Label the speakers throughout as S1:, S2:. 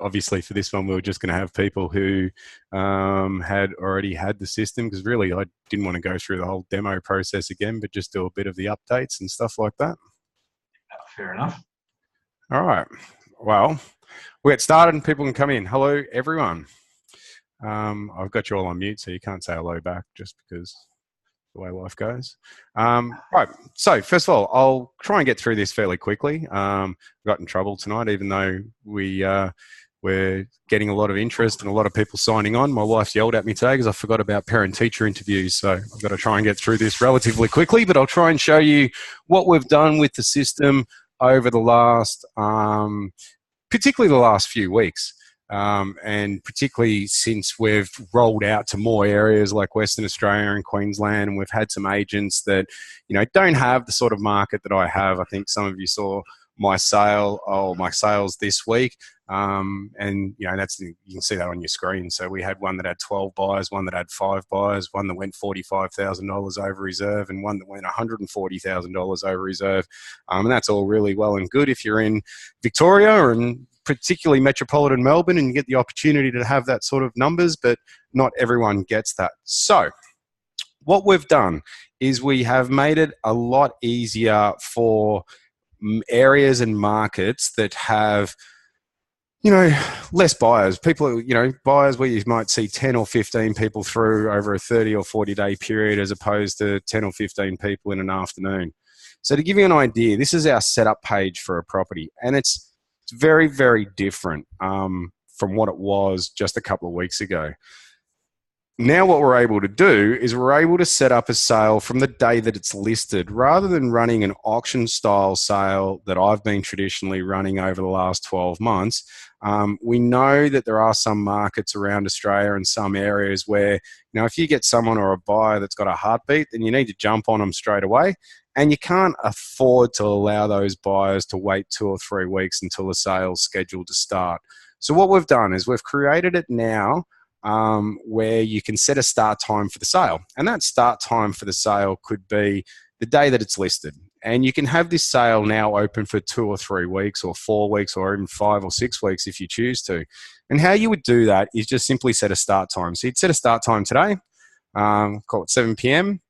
S1: obviously for this one, we were just going to have people who had already had the system, because really I didn't want to go through the whole demo process again, but just do a bit of the updates and stuff like that.
S2: Fair enough.
S1: All right. Well, we'll get started and people can come in. Hello, everyone. I've got you all on mute, so you can't say hello back just because the way life goes. Right. So first of all, I'll try and get through this fairly quickly. I got in trouble tonight, even though we're getting a lot of interest and a lot of people signing on. My wife yelled at me today because I forgot about parent-teacher interviews. So I've got to try and get through this relatively quickly, but I'll try and show you what we've done with the system over the last, particularly the last few weeks. And particularly since we've rolled out to more areas like Western Australia and Queensland, and we've had some agents that, don't have the sort of market that I have. I think some of you saw my sales this week. And that's, you can see that on your screen. So we had one that had 12 buyers, one that had 5 buyers, one that went $45,000 over reserve, and one that went $140,000 over reserve. And that's all really well and good if you're in Victoria and particularly metropolitan Melbourne and you get the opportunity to have that sort of numbers, but not everyone gets that. So what we've done is we have made it a lot easier for areas and markets that have, less buyers. People, buyers where you might see 10 or 15 people through over a 30 or 40-day period as opposed to 10 or 15 people in an afternoon. So to give you an idea, this is our setup page for a property, and it's very, very different from what it was just a couple of weeks ago. Now what we're able to do is we're able to set up a sale from the day that it's listed, rather than running an auction style sale that I've been traditionally running over the last 12 months. We know that there are some markets around Australia and some areas where, if you get someone or a buyer that's got a heartbeat, then you need to jump on them straight away. And you can't afford to allow those buyers to wait 2 or 3 weeks until the sale's scheduled to start. So what we've done is we've created it now where you can set a start time for the sale. And that start time for the sale could be the day that it's listed. And you can have this sale now open for 2 or 3 weeks or 4 weeks or even 5 or 6 weeks if you choose to. And how you would do that is just simply set a start time. So you'd set a start time today, call it 7 p.m.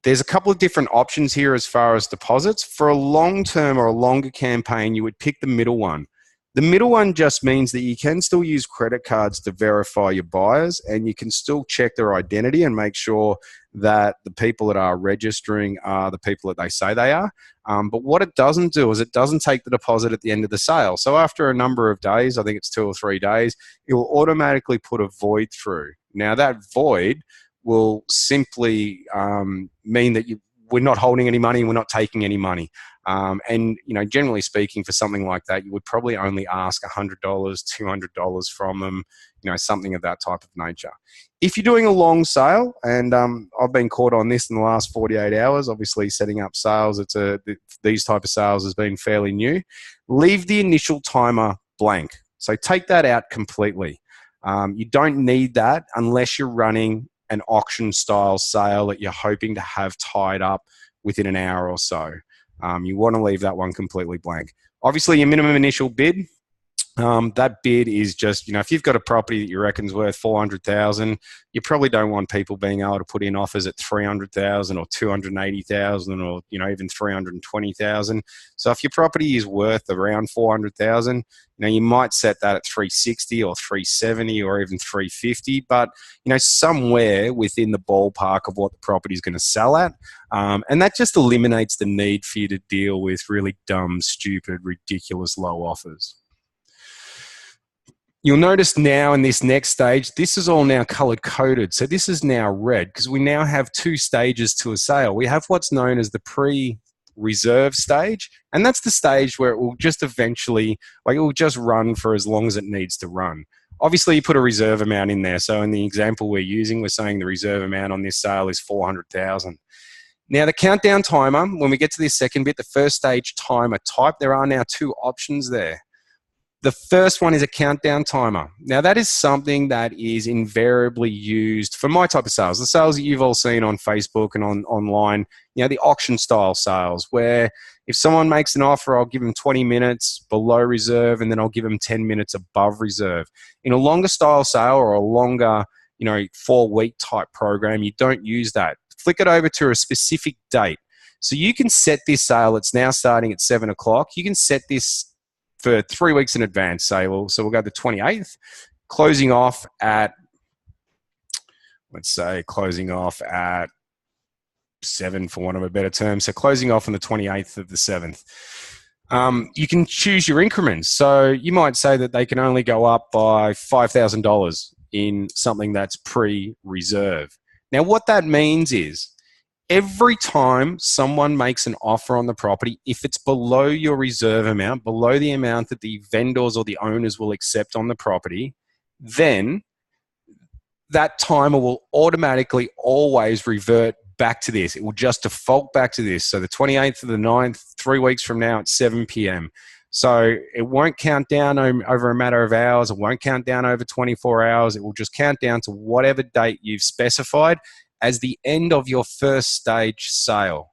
S1: There's a couple of different options here as far as deposits. For a long-term or a longer campaign, you would pick the middle one. The middle one just means that you can still use credit cards to verify your buyers, and you can still check their identity and make sure that the people that are registering are the people that they say they are. But what it doesn't do is it doesn't take the deposit at the end of the sale. So after a number of days, I think it's 2 or 3 days, it will automatically put a void through. Now that void will simply mean that we're not holding any money, we're not taking any money. And generally speaking, for something like that, you would probably only ask $100, $200 from them, something of that type of nature. If you're doing a long sale, and I've been caught on this in the last 48 hours, obviously setting up sales, these type of sales has been fairly new. Leave the initial timer blank. So take that out completely. You don't need that unless you're running an auction style sale that you're hoping to have tied up within an hour or so. You want to leave that one completely blank. Obviously, your minimum initial bid, that bid is just, if you've got a property that you reckon's worth $400,000, you probably don't want people being able to put in offers at $300,000 or $280,000 or, even $320,000. So if your property is worth around $400,000, you might set that at $360 or $370 or even $350, but, somewhere within the ballpark of what the property is going to sell at. And that just eliminates the need for you to deal with really dumb, stupid, ridiculous low offers. You'll notice now in this next stage, this is all now colored coded. So this is now red because we now have 2 stages to a sale. We have what's known as the pre-reserve stage, and that's the stage where it will just eventually, it will just run for as long as it needs to run. Obviously, you put a reserve amount in there. So in the example we're using, we're saying the reserve amount on this sale is $400,000. Now the countdown timer, when we get to this second bit, the first stage timer type, there are now 2 options there. The first one is a countdown timer. Now that is something that is invariably used for my type of sales, the sales that you've all seen on Facebook and online, the auction style sales where, If someone makes an offer, I'll give them 20 minutes below reserve, and then I'll give them 10 minutes above reserve. In a longer style sale or a longer, 4-week type program, you don't use that. Flick it over to a specific date. So you can set this sale. It's now starting at 7 o'clock. You can set this for 3 weeks in advance. So we'll go the 28th, closing off at, let's say, closing off at 7, for want of a better term. So closing off on the 28th of the 7th. You can choose your increments. So you might say that they can only go up by $5,000 in something that's pre-reserve. Now, what that means is every time someone makes an offer on the property, if it's below your reserve amount, below the amount that the vendors or the owners will accept on the property, then that timer will automatically always revert back to this. It will just default back to this. So the 28th of the 9th, 3 weeks from now at 7 p.m. So it won't count down over a matter of hours. It won't count down over 24 hours. It will just count down to whatever date you've specified as the end of your first stage sale.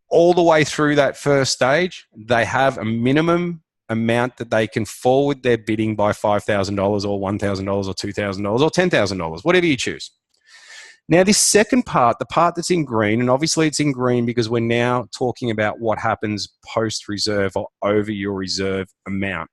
S1: All the way through that first stage, they have a minimum amount that they can forward their bidding by $5,000 or $1,000 or $2,000 or $10,000, whatever you choose. Now, this second part, the part that's in green, and obviously it's in green because we're now talking about what happens post-reserve or over your reserve amount.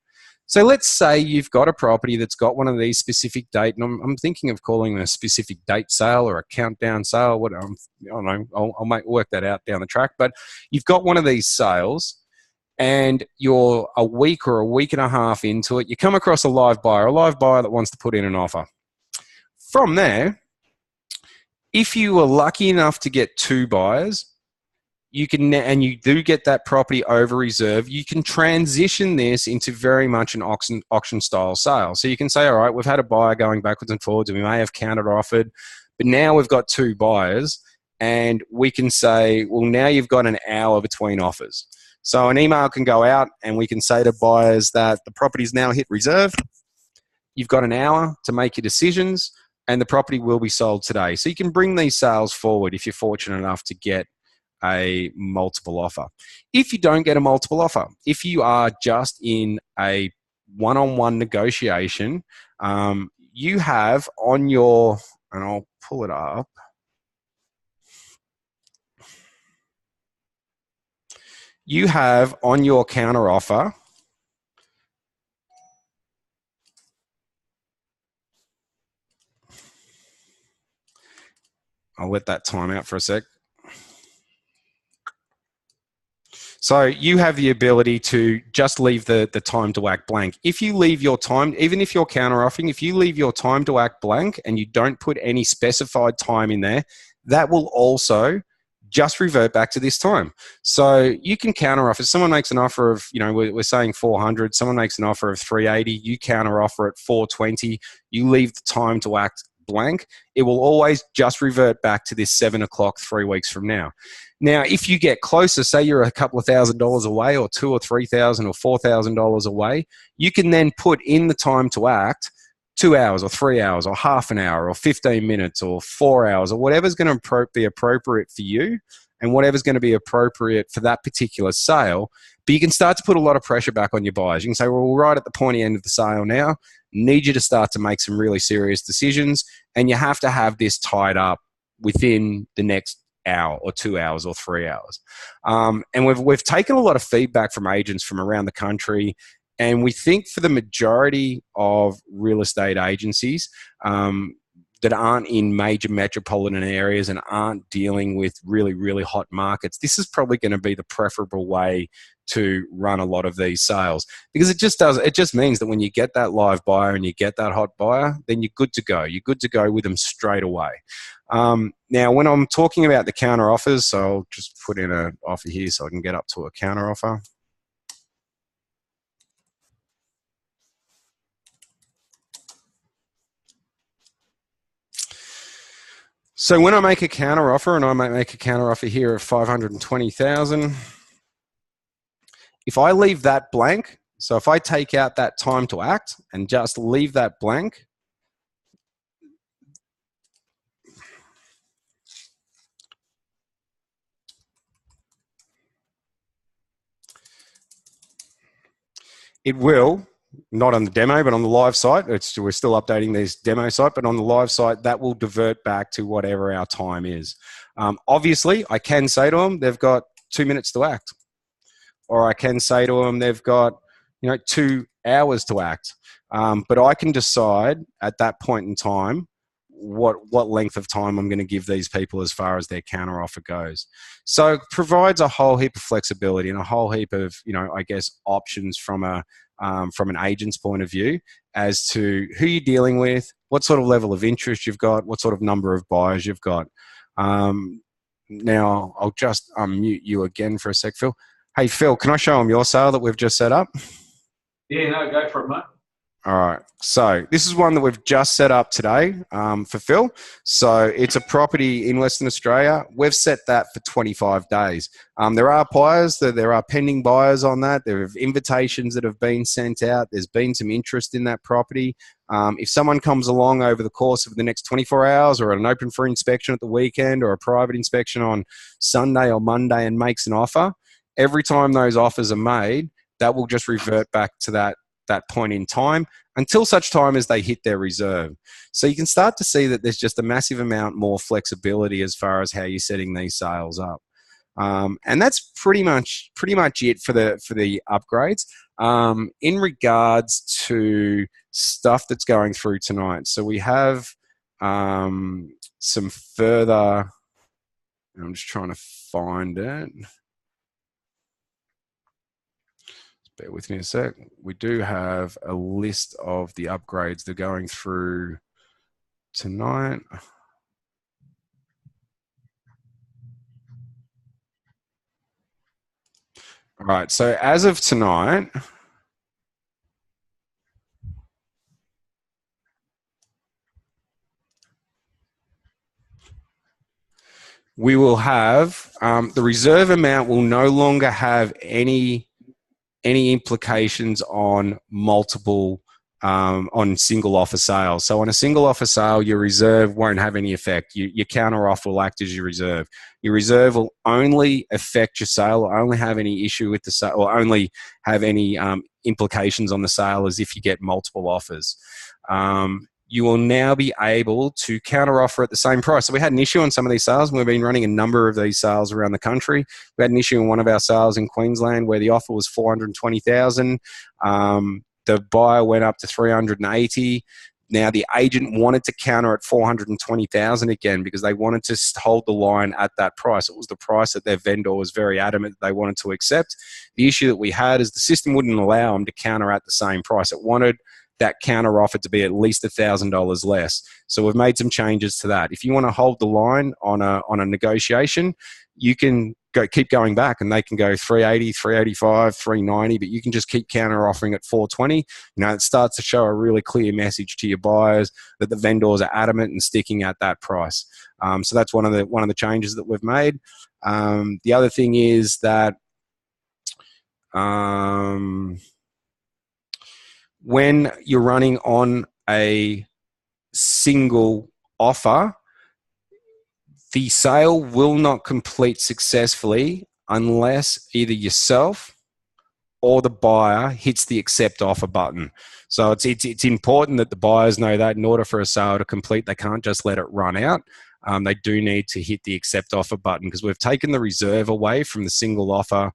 S1: So let's say you've got a property that's got one of these specific date, and I'm thinking of calling it a specific date sale or a countdown sale. I don't know, I'll work that out down the track. But you've got one of these sales, and you're a week or a week and a half into it. You come across a live buyer that wants to put in an offer. From there, if you were lucky enough to get 2 buyers, you can, and you do get that property over reserve, you can transition this into very much an auction style sale. So you can say, all right, we've had a buyer going backwards and forwards, and we may have counter-offered, but now we've got 2 buyers, and we can say, well, now you've got an hour between offers. So an email can go out, and we can say to buyers that the property's now hit reserve. You've got an hour to make your decisions, and the property will be sold today. So you can bring these sales forward if you're fortunate enough to get a multiple offer. If you don't get a multiple offer, if you are just in a one-on-one negotiation, you have on your, and I'll pull it up, you have on your counteroffer, I'll let that time out for a sec. So you have the ability to just leave the time to act blank. If you leave your time, even if you're counter-offering, if you leave your time to act blank and you don't put any specified time in there, that will also just revert back to this time. So you can counter-offer. If someone makes an offer of, we're saying 400, someone makes an offer of 380, you counter-offer at 420, you leave the time to act blank, it will always just revert back to this 7 o'clock 3 weeks from now. Now, if you get closer, say you're a couple of $1,000s away, or $2,000 or $3,000 or $4,000 away, you can then put in the time to act 2 hours or 3 hours or half an hour or 15 minutes or 4 hours or whatever's going to be appropriate for you and whatever's going to be appropriate for that particular sale. But you can start to put a lot of pressure back on your buyers. You can say, well, we're right at the pointy end of the sale now. Need you to start to make some really serious decisions, and you have to have this tied up within the next hour or 2 hours or 3 hours. And we've taken a lot of feedback from agents from around the country, and we think for the majority of real estate agencies that aren't in major metropolitan areas and aren't dealing with really, really hot markets, this is probably going to be the preferable way to run a lot of these sales, because it just means that when you get that live buyer and you get that hot buyer, then you're good to go. You're good to go with them straight away. Now, when I'm talking about the counter offers, so I'll just put in an offer here so I can get up to a counter offer. So when I make a counter offer, and I might make a counter offer here of 520,000, if I leave that blank, so if I take out that time to act and just leave that blank, It will, not on the demo, but on the live site. We're still updating this demo site, but on the live site, that will divert back to whatever our time is. Obviously, I can say to them, they've got 2 minutes to act. Or I can say to them, they've got 2 hours to act. But I can decide at that point in time what length of time I'm going to give these people as far as their counteroffer goes. So it provides a whole heap of flexibility and a whole heap of, I guess, options from an agent's point of view as to who you're dealing with, what sort of level of interest you've got, what sort of number of buyers you've got. Now, I'll just unmute you again for a sec, Phil. Hey, Phil, can I show them your sale that we've just set up?
S2: Yeah, no, go for it, mate.
S1: All right. So this is one that we've just set up today for Phil. So it's a property in Western Australia. We've set that for 25 days. There are buyers, there are pending buyers on that. There are invitations that have been sent out. There's been some interest in that property. If someone comes along over the course of the next 24 hours or an open for inspection at the weekend or a private inspection on Sunday or Monday and makes an offer, every time those offers are made, that will just revert back to that point in time until such time as they hit their reserve. So you can start to see that there's just a massive amount more flexibility as far as how you're setting these sales up. And that's pretty much it for the upgrades. In regards to stuff that's going through tonight, so we have some further. I'm just trying to find it. Bear with me a sec. We do have a list of the upgrades that are going through tonight. All right, so as of tonight, we will have, the reserve amount will no longer have any implications on multiple, on single offer sales. So on a single offer sale, your reserve won't have any effect. Your counter offer will act as your reserve. Your reserve will only affect your sale, or only have any issue with the sale, or only have any implications on the sale as if you get multiple offers. You will now be able to counter offer at the same price. So we had an issue on some of these sales, and we've been running a number of these sales around the country. We had an issue in one of our sales in Queensland where the offer was $420,000. The buyer went up to $380,000. Now the agent wanted to counter at $420,000 again because they wanted to hold the line at that price. It was the price that their vendor was very adamant that they wanted to accept. The issue that we had is the system wouldn't allow them to counter at the same price. It wanted that counter offer to be at least $1,000 less. So we've made some changes to that. If you want to hold the line on a negotiation, you can keep going back and they can go 380, 385, 390, but you can just keep counter offering at 420. It starts to show a really clear message to your buyers that the vendors are adamant and sticking at that price. So that's one of the changes that we've made. The other thing is that when you're running on a single offer, the sale will not complete successfully unless either yourself or the buyer hits the accept offer button. So it's important that the buyers know that in order for a sale to complete, they can't just let it run out. They do need to hit the accept offer button because we've taken the reserve away from the single offer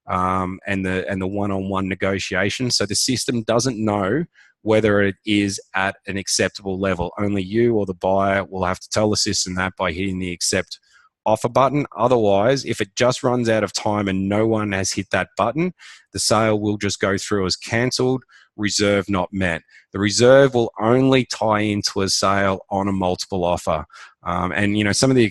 S1: and the one-on-one negotiation. So the system doesn't know whether it is at an acceptable level. Only you or the buyer will have to tell the system that by hitting the accept offer button. Otherwise, if it just runs out of time and no one has hit that button, the sale will just go through as cancelled, reserve not met. The reserve will only tie into a sale on a multiple offer. And some of the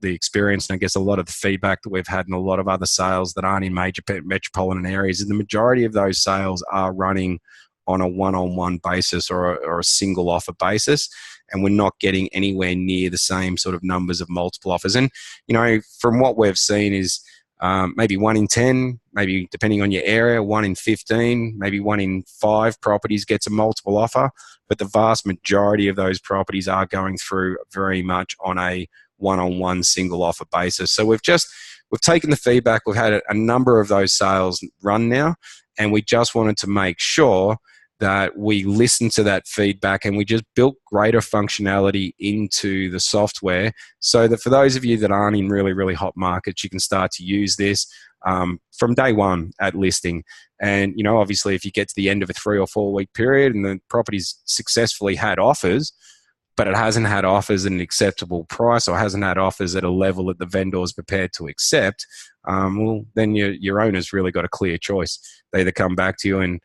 S1: experience, and I guess a lot of the feedback that we've had in a lot of other sales that aren't in major metropolitan areas, is the majority of those sales are running on a one-on-one basis or a single offer basis, and we're not getting anywhere near the same sort of numbers of multiple offers. And from what we've seen is maybe 1 in 10, maybe depending on your area, 1 in 15, maybe 1 in 5 properties gets a multiple offer, but the vast majority of those properties are going through very much on a one-on-one single offer basis. So we've just we've taken the feedback. We've had a number of those sales run now, and we just wanted to make sure that we listened to that feedback and we just built greater functionality into the software so that for those of you that aren't in really, really hot markets, you can start to use this from day one at listing. And, you know, obviously if you get to the end of a 3 or 4 week period and the property's successfully had offers, but it hasn't had offers at an acceptable price or hasn't had offers at a level that the vendor is prepared to accept, well, then your owner's really got a clear choice. They either come back to you and,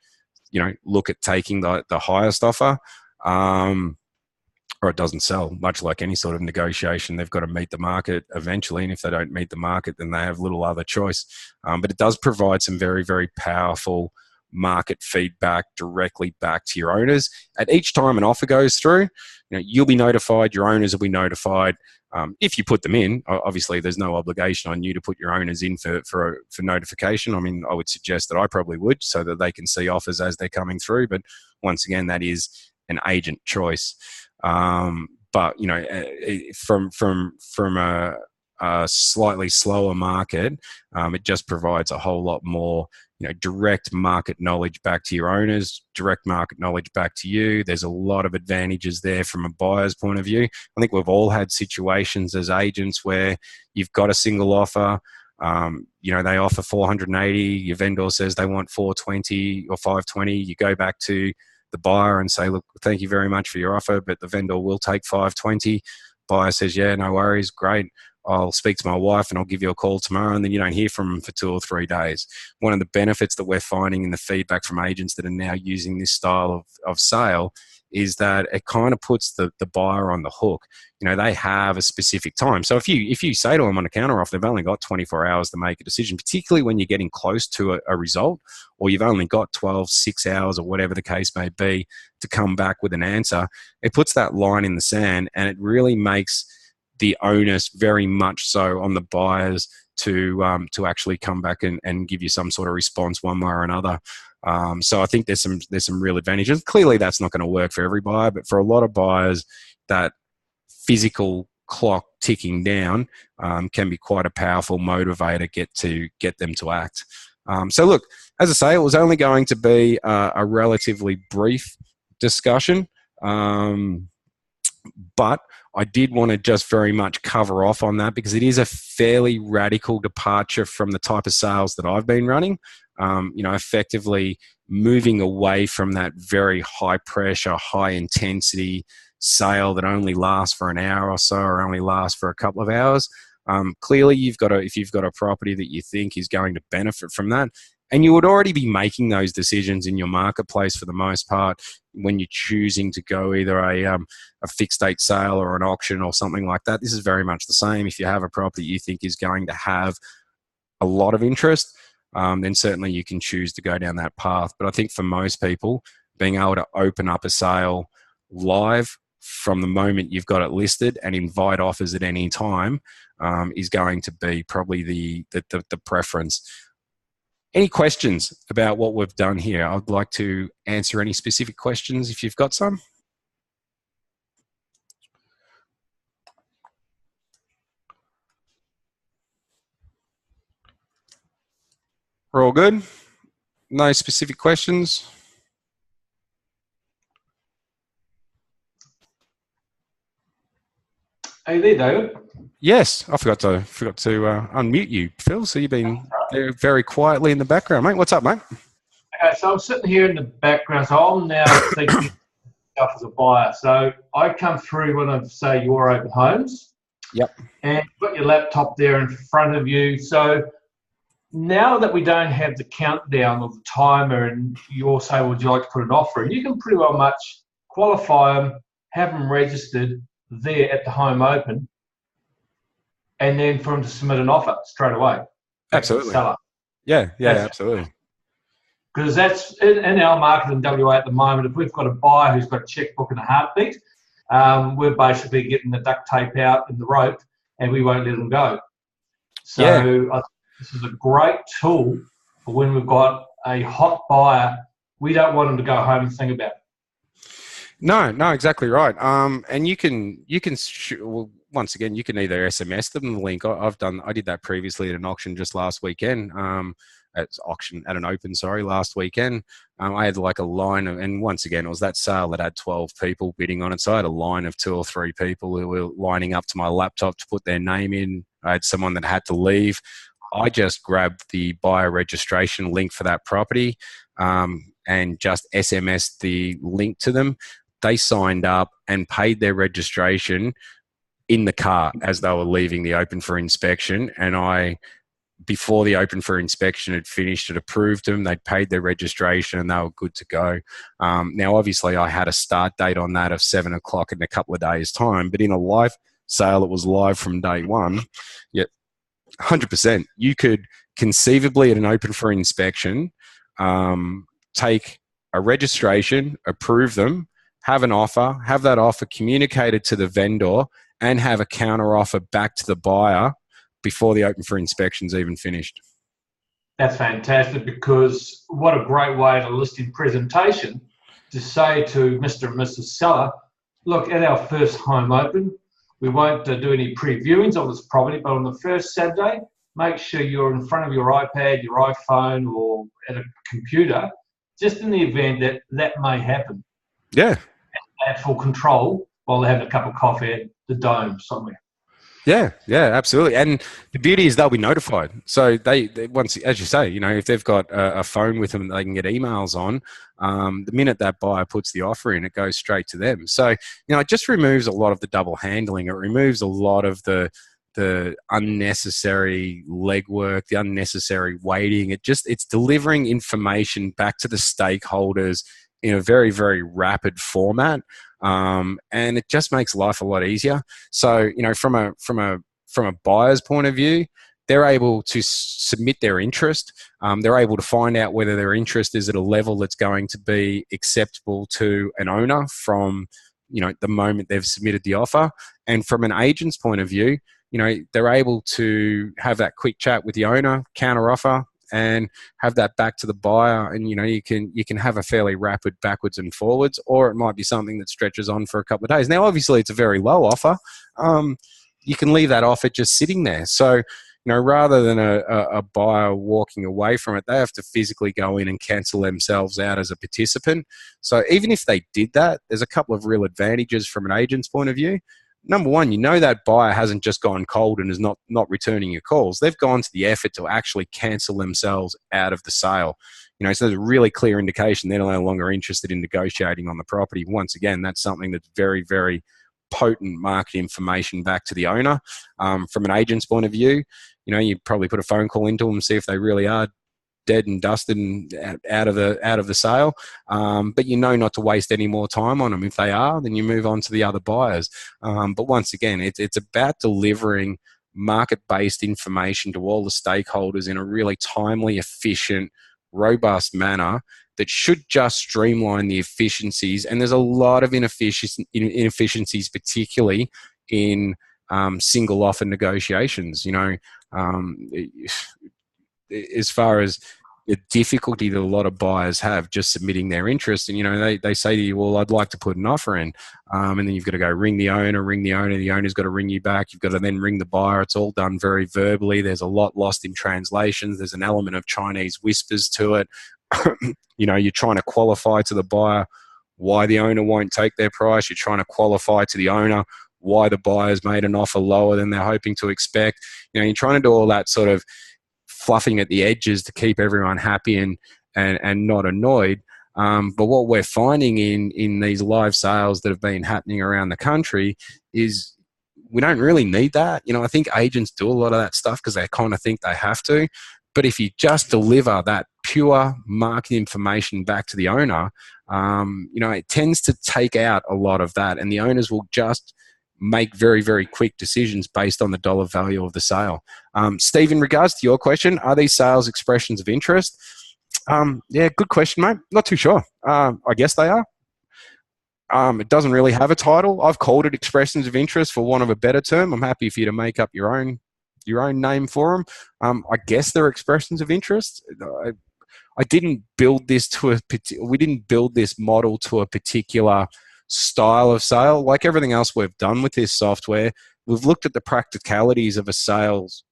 S1: you know, look at taking the highest offer, or it doesn't sell. Much like any sort of negotiation, they've got to meet the market eventually, and if they don't meet the market, then they have little other choice. But it does provide some very, very powerful market feedback directly back to your owners. At each time an offer goes through, you know, you'll be notified, your owners will be notified. If you put them in, obviously there's no obligation on you to put your owners in for notification. I mean, I would suggest that I probably would so that they can see offers as they're coming through. But once again, that is an agent choice. But, you know, from a slightly slower market, it just provides a whole lot more, you know, direct market knowledge back to your owners, direct market knowledge back to you. There's a lot of advantages there from a buyer's point of view. I think we've all had situations as agents where you've got a single offer, you know, they offer 480, your vendor says they want 420 or 520. You go back to the buyer and say, look, thank you very much for your offer, but the vendor will take 520. Buyer says, yeah, no worries, great. I'll speak to my wife and I'll give you a call tomorrow, and then you don't hear from them for 2 or 3 days. One of the benefits that we're finding in the feedback from agents that are now using this style of sale is that it kind of puts the buyer on the hook. You know, they have a specific time. So if you say to them on a counteroffer, they've only got 24 hours to make a decision, particularly when you're getting close to a result, or you've only got 12, 6 hours or whatever the case may be to come back with an answer, it puts that line in the sand, and it really makes the onus very much so on the buyers to actually come back and give you some sort of response one way or another. So I think there's some real advantages. Clearly, that's not going to work for every buyer, but for a lot of buyers, that physical clock ticking down can be quite a powerful motivator to get them to act. So look, as I say, it was only going to be a relatively brief discussion, but I did want to just very much cover off on that because it is a fairly radical departure from the type of sales that I've been running. You know, effectively moving away from that very high pressure, high intensity sale that only lasts for an hour or so, or only lasts for a couple of hours. Clearly, if you've got a property that you think is going to benefit from that, and you would already be making those decisions in your marketplace for the most part when you're choosing to go either a fixed date sale or an auction or something like that. This is very much the same. If you have a property you think is going to have a lot of interest, then certainly you can choose to go down that path. But I think for most people, being able to open up a sale live from the moment you've got it listed and invite offers at any time is going to be probably the preference. Any questions about what we've done here? I'd like to answer any specific questions if you've got some. We're all good? No specific questions?
S2: Hey there, David.
S1: Yes, I forgot to unmute you, Phil. So you've been there very quietly in the background, mate. What's up, mate?
S2: Okay, so I'm sitting here in the background. So I'm now thinking of myself as a buyer. So I come through one of, say, your open homes.
S1: Yep.
S2: And you've got your laptop there in front of you. So now that we don't have the countdown of the timer, and you all say, would you like to put an offer in, you can pretty well much qualify them, have them registered there at the home open, and then for them to submit an offer straight away.
S1: Absolutely.
S2: Seller.
S1: Yeah, absolutely.
S2: Because that's in our market in WA at the moment. If we've got a buyer who's got a checkbook and a heartbeat, we're basically getting the duct tape out and the rope, and we won't let them go. So I think this is a great tool for when we've got a hot buyer. We don't want them to go home and think about it.
S1: No, no, exactly right. And well, once again, you can either SMS them the link. I did that previously at an auction just last weekend. At an open, sorry, last weekend. I had like a line of, and once again, it was that sale that had 12 people bidding on it. So I had a line of 2 or 3 people who were lining up to my laptop to put their name in. I had someone that had to leave. I just grabbed the buyer registration link for that property, and just SMS the link to them. They signed up and paid their registration in the car as they were leaving the open for inspection. And before the open for inspection had finished, it approved them. They'd paid their registration and they were good to go. Now, obviously, I had a start date on that of 7 o'clock in a couple of days' time, but in a live sale, it was live from day one. Yet, 100%, you could conceivably at an open for inspection take a registration, approve them, have an offer, have that offer communicated to the vendor, and have a counter offer back to the buyer before the open for inspection's even finished.
S2: That's fantastic, because what a great way to listing presentation to say to Mr. and Mrs. Seller, look, at our first home open, we won't do any pre-viewings of this property, but on the first Saturday, make sure you're in front of your iPad, your iPhone, or at a computer, just in the event that that may happen.
S1: Yeah.
S2: At full control while they're having a cup of coffee at the Dome somewhere.
S1: Yeah, absolutely. And the beauty is they'll be notified. So they once, as you say, if they've got a phone with them, they can get emails on. The minute that buyer puts the offer in, it goes straight to them. So it just removes a lot of the double handling. It removes a lot of the unnecessary legwork, the unnecessary waiting. It's delivering information back to the stakeholders in a very, very rapid format. And it just makes life a lot easier. So, from a buyer's point of view, they're able to submit their interest. They're able to find out whether their interest is at a level that's going to be acceptable to an owner from, the moment they've submitted the offer. And from an agent's point of view, they're able to have that quick chat with the owner, counter offer, and have that back to the buyer. And you can have a fairly rapid backwards and forwards, or it might be something that stretches on for a couple of days. Now, obviously, it's a very low offer. You can leave that offer just sitting there. So, rather than a buyer walking away from it, they have to physically go in and cancel themselves out as a participant. So even if they did that, there's a couple of real advantages from an agent's point of view. Number one, that buyer hasn't just gone cold and is not returning your calls. They've gone to the effort to actually cancel themselves out of the sale. So there's a really clear indication they're no longer interested in negotiating on the property. Once again, that's something that's very, very potent market information back to the owner. From an agent's point of view, you probably put a phone call into them and see if they really are dead and dusted and out of the sale, but not to waste any more time on them. If they are, then you move on to the other buyers. But once again, it's about delivering market-based information to all the stakeholders in a really timely, efficient, robust manner that should just streamline the efficiencies. And there's a lot of inefficiencies, particularly in single offer negotiations. As far as the difficulty that a lot of buyers have just submitting their interest, and they say to you, well, I'd like to put an offer in, and then you've got to go ring the owner, the owner's got to ring you back, you've got to then ring the buyer. It's all done very verbally. There's a lot lost in translations. There's an element of Chinese whispers to it. You're trying to qualify to the buyer why the owner won't take their price. You're trying to qualify to the owner why the buyer's made an offer lower than they're hoping to expect. You're trying to do all that sort of fluffing at the edges to keep everyone happy and not annoyed. But what we're finding in these live sales that have been happening around the country is we don't really need that. I think agents do a lot of that stuff because they kind of think they have to. But if you just deliver that pure market information back to the owner, it tends to take out a lot of that, and the owners will just make very, very quick decisions based on the dollar value of the sale. Steve, in regards to your question, are these sales expressions of interest? Yeah, good question, mate. Not too sure. I guess they are. It doesn't really have a title. I've called it expressions of interest for want of a better term. I'm happy for you to make up your own name for them. I guess they're expressions of interest. I didn't build this we didn't build this model to a particular style of sale. Like everything else we've done with this software, we've looked at the practicalities of a sales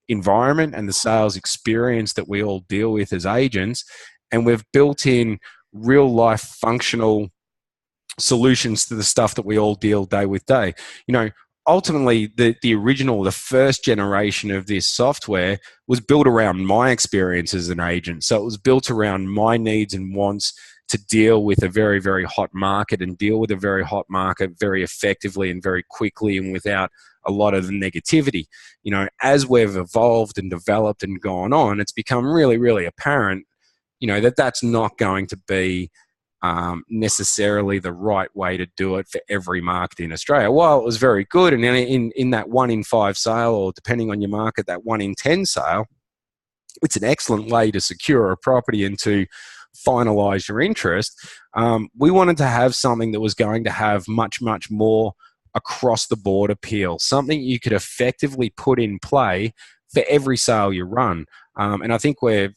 S1: environment and the sales experience that we all deal with as agents, and we've built in real life functional solutions to the stuff that we all deal day with day. Ultimately, the first generation of this software was built around my experience as an agent. So it was built around my needs and wants to deal with a very, very hot market and deal with a very hot market very effectively and very quickly and without a lot of the negativity. As we've evolved and developed and gone on, it's become really, really apparent, that that's not going to be necessarily the right way to do it for every market in Australia. While it was very good, and in that 1 in 5 sale, or depending on your market, that 1 in 10 sale, it's an excellent way to secure a property and to finalize your interest. We wanted to have something that was going to have much, much more across the board appeal, something you could effectively put in play for every sale you run. And I think we're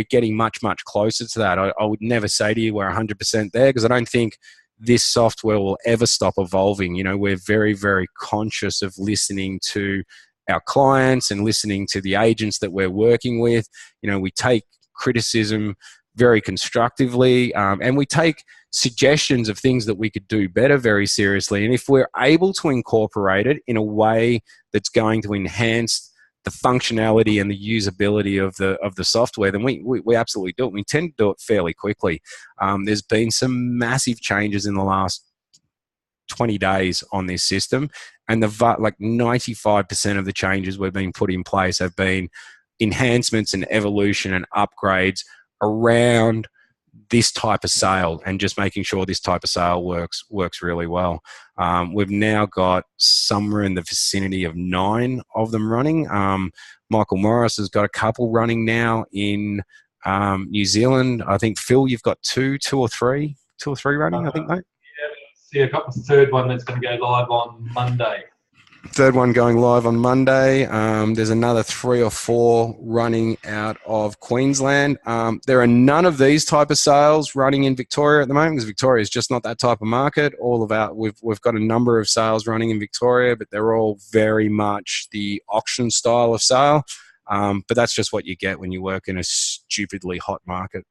S1: getting much, much closer to that. I would never say to you we're 100% there, because I don't think this software will ever stop evolving. We're very, very conscious of listening to our clients and listening to the agents that we're working with. We take criticism very constructively, and we take suggestions of things that we could do better very seriously. And if we're able to incorporate it in a way that's going to enhance the functionality and the usability of the software, then we absolutely do it. We tend to do it fairly quickly. There's been some massive changes in the last 20 days on this system, and like 95% of the changes we've been put in place have been enhancements and evolution and upgrades around this type of sale, and just making sure this type of sale works really well. We've now got somewhere in the vicinity of 9 of them running. Michael Morris has got a couple running now in New Zealand. I think, Phil, you've got two or three running, I think, mate.
S2: Yeah, I've got the third one that's going to go live on Monday.
S1: Third one going live on Monday. There's another 3 or 4 running out of Queensland. There are none of these type of sales running in Victoria at the moment, because Victoria is just not that type of market. We've got a number of sales running in Victoria, but they're all very much the auction style of sale. But that's just what you get when you work in a stupidly hot market.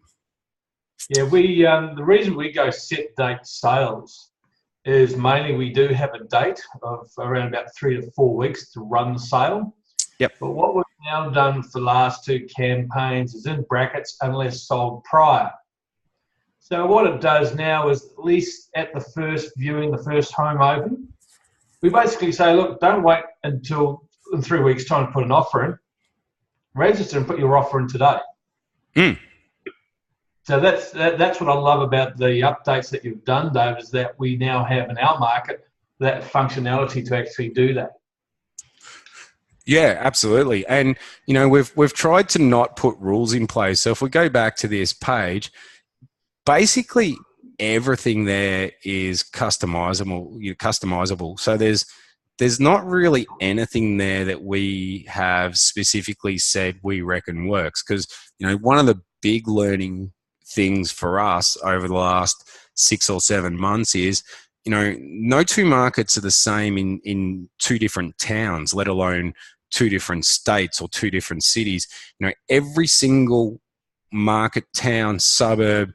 S2: Yeah, the reason we go set date sales is mainly we do have a date of around about 3 to 4 weeks to run the sale.
S1: Yep.
S2: But what we've now done for the last 2 campaigns is in brackets, unless sold prior. So what it does now is, at least at the first viewing, the first home open, we basically say, look, don't wait until in 3 weeks' time to put an offer in. Register and put your offer in today. So that's what I love about the updates that you've done, Dave, is that we now have in our market that functionality to actually do that.
S1: Yeah, absolutely. And we've tried to not put rules in place. So if we go back to this page, basically everything there is customizable. So there's not really anything there that we have specifically said we reckon works, because one of the big learning things for us over the last 6 or 7 months is, no 2 markets are the same in 2 different towns, let alone 2 different states or 2 different cities. Every single market, town, suburb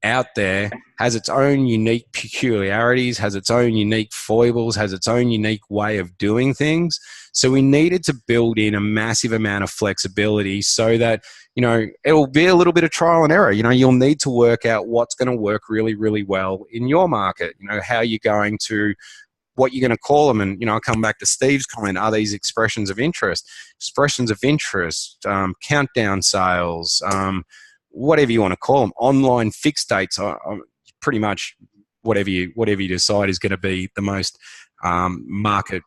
S1: out there has its own unique peculiarities, has its own unique foibles, has its own unique way of doing things. So we needed to build in a massive amount of flexibility so that, it will be a little bit of trial and error. You'll need to work out what's going to work really, really well in your market, how you're going to, what you're going to call them. And, I'll come back to Steve's comment. Are these expressions of interest, countdown sales, whatever you want to call them, online fixed dates, pretty much whatever you decide is going to be the most market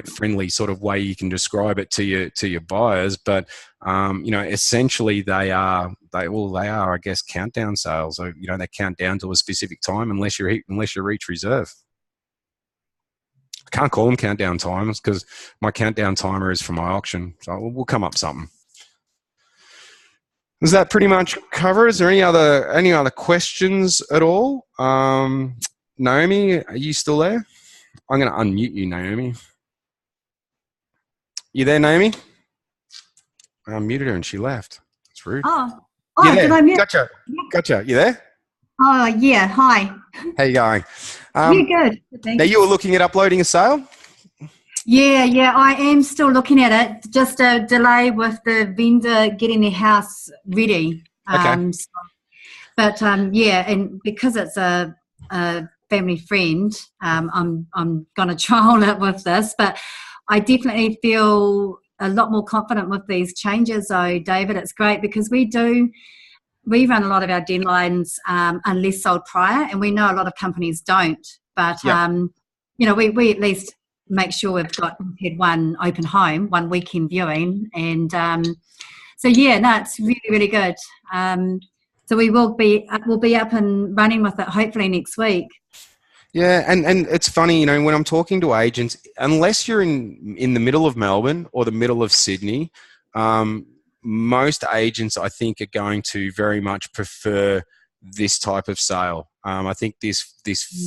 S1: friendly sort of way you can describe it to your buyers. But essentially they are, I guess, countdown sales. So they count down to a specific time unless you reach reserve. I can't call them countdown times because my countdown timer is for my auction. So we'll come up with something. Does that pretty much cover? Is there any other questions at all? Naomi, are you still there? I'm going to unmute you, Naomi. You there, Naomi? I unmuted her and she left. It's rude. You
S3: Did
S1: there?
S3: I mute?
S1: Gotcha. You there?
S3: Oh, yeah. Hi.
S1: How you going?
S3: Yeah, good.
S1: Now
S3: Thanks.
S1: you were looking at uploading a sale?
S3: Yeah. I am still looking at it. Just a delay with the vendor getting their house ready.
S1: Okay.
S3: Yeah, and because it's a family friend, I'm going to trial it with this. But I definitely feel a lot more confident with these changes, though, David. It's great because we run a lot of our deadlines unless sold prior, and we know a lot of companies don't. But
S1: Yep.
S3: we at least make sure we've had one open home, one weekend viewing, and it's really, really good. So we'll be up and running with it hopefully next week.
S1: Yeah, and it's funny, when I'm talking to agents, unless you're in the middle of Melbourne or the middle of Sydney, most agents, I think, are going to very much prefer this type of sale. I think this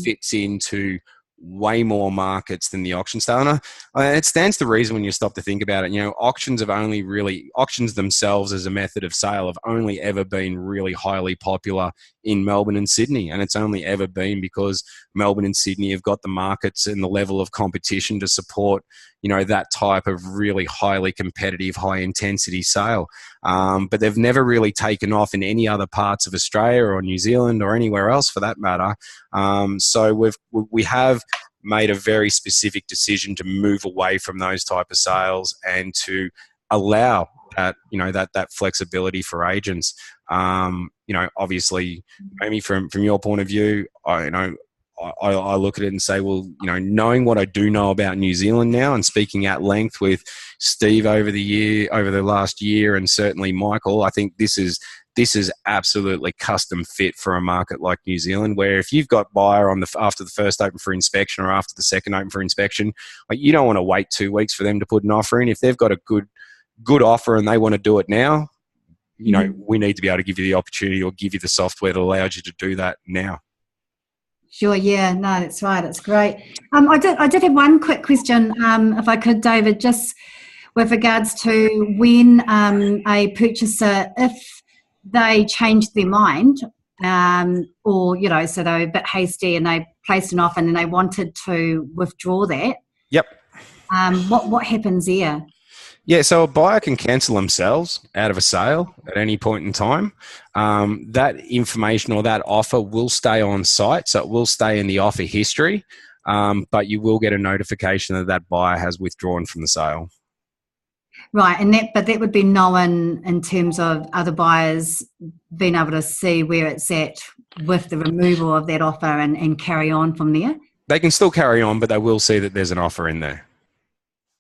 S1: fits into way more markets than the auction style. And it stands to reason when you stop to think about it. Auctions themselves as a method of sale have only ever been really highly popular in Melbourne and Sydney. And it's only ever been because Melbourne and Sydney have got the markets and the level of competition to support, that type of really highly competitive, high intensity sale. But they've never really taken off in any other parts of Australia or New Zealand or anywhere else for that matter. So we have made a very specific decision to move away from those type of sales and to allow that, that flexibility for agents. Obviously, Amy, from your point of view, I look at it and say, well, knowing what I do know about New Zealand now and speaking at length with Steve over the last year, and certainly Michael, I think this is absolutely custom fit for a market like New Zealand, where if you've got buyer after the first open for inspection or after the second open for inspection, you don't want to wait 2 weeks for them to put an offer in. If they've got a good offer and they want to do it now, we need to be able to give you the opportunity or give you the software that allows you to do that now.
S3: Sure, yeah, no, that's right. It's great. I did have one quick question, if I could, David, just with regards to when a purchaser, if they changed their mind, or so they were a bit hasty and they placed an offer and they wanted to withdraw that.
S1: Yep.
S3: What happens there?
S1: Yeah, so a buyer can cancel themselves out of a sale at any point in time. That information or that offer will stay on site, so it will stay in the offer history, but you will get a notification that buyer has withdrawn from the sale.
S3: Right, but that would be known in terms of other buyers being able to see where it's at with the removal of that offer and carry on from there?
S1: They can still carry on, but they will see that there's an offer in there.